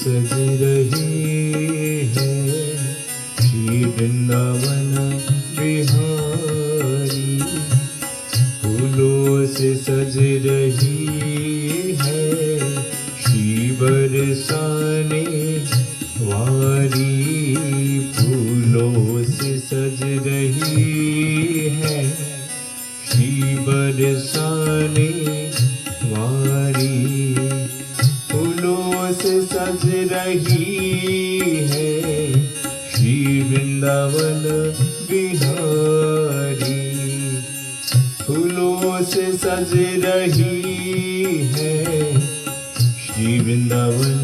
सज रही है श्री वृंदावन बिहारी। फूलों से सज रही है श्री बरसाने वारी। फूलों से सज रही है श्री बरसाने वारी। फूलों से सज रही है श्री वृंदावन बिहारी। फूलों से सज रही है श्री वृंदावन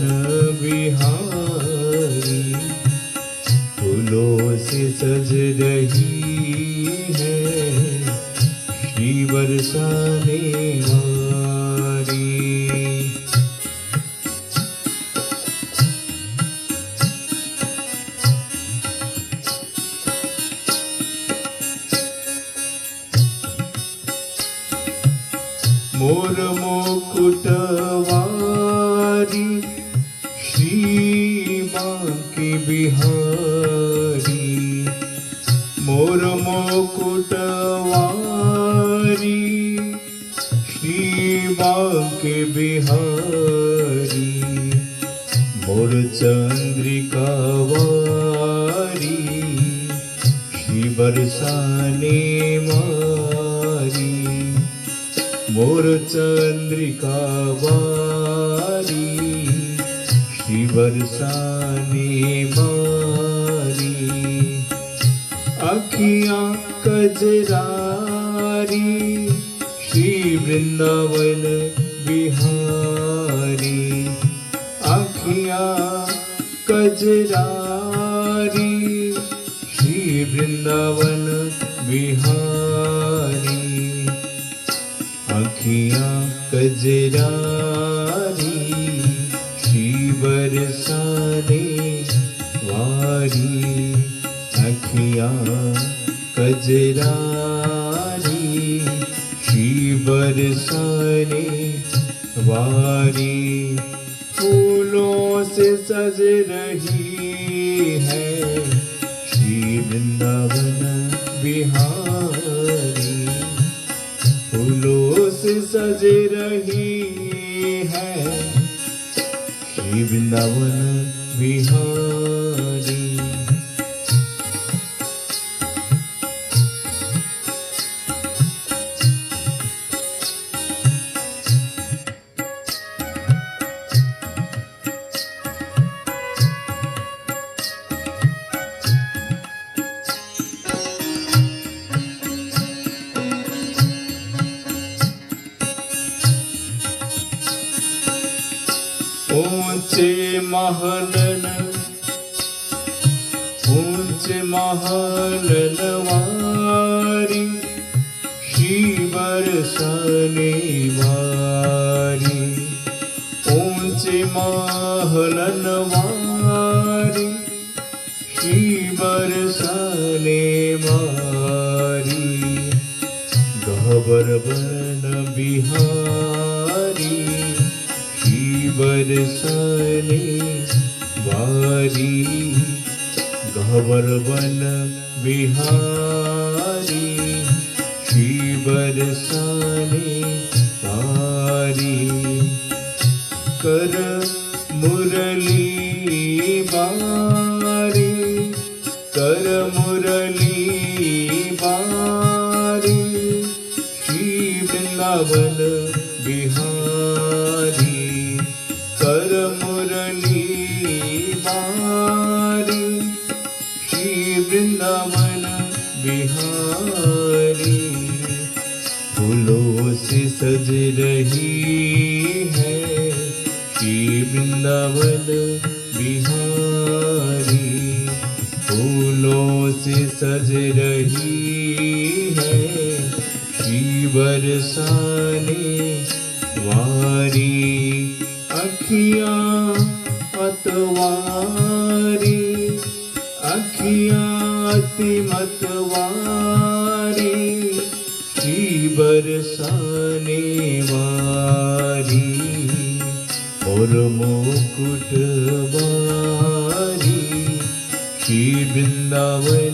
बिहारी। फूलों से सज रही है श्री बरसाने वारी। मोर मुकुट वारी श्री बांके बिहारी। मोर मुकुट वारी श्री बांके बिहारी। मोर चंद्रिका वारी श्री बरसाने मारी। मोर चंद्रिका वारी श्री बरसाने मारी। अखियाँ कजरारी श्री वृंदावन बिहारी। अखियाँ कजरारी श्री वृंदावन बिहारी। अखियाँ कजरारी श्री बरसाने वारी। अखियाँ कजरारी श्री बरसाने वारी। फूलों से सज रही है श्री वृंदावन बिहारी। फूलों से सज रही है श्री वृंदावन बिहारी। ऊंचे महलन वारी श्री बरसाने वारी। ऊंचे महलन वारी श्री बरसाने वारी। गहबर बन बिहारी श्री बरसाने वारी। गहबर बन बिहारी श्री बरसाने वारी। कर मुरली बारी कर मुरली बारी श्री वृंदावन बिहारी। कर मुरली बारी श्री वृंदावन बिहारी। फूलों से सज रही है श्री वृंदावन बिहारी। फूलों से सज रही है श्री बरसाने वारी। अखियाँ मतवारी अखियाँ अति मतवारी श्री बरसाने वारी। और मुकुट बारी श्री वृंदावन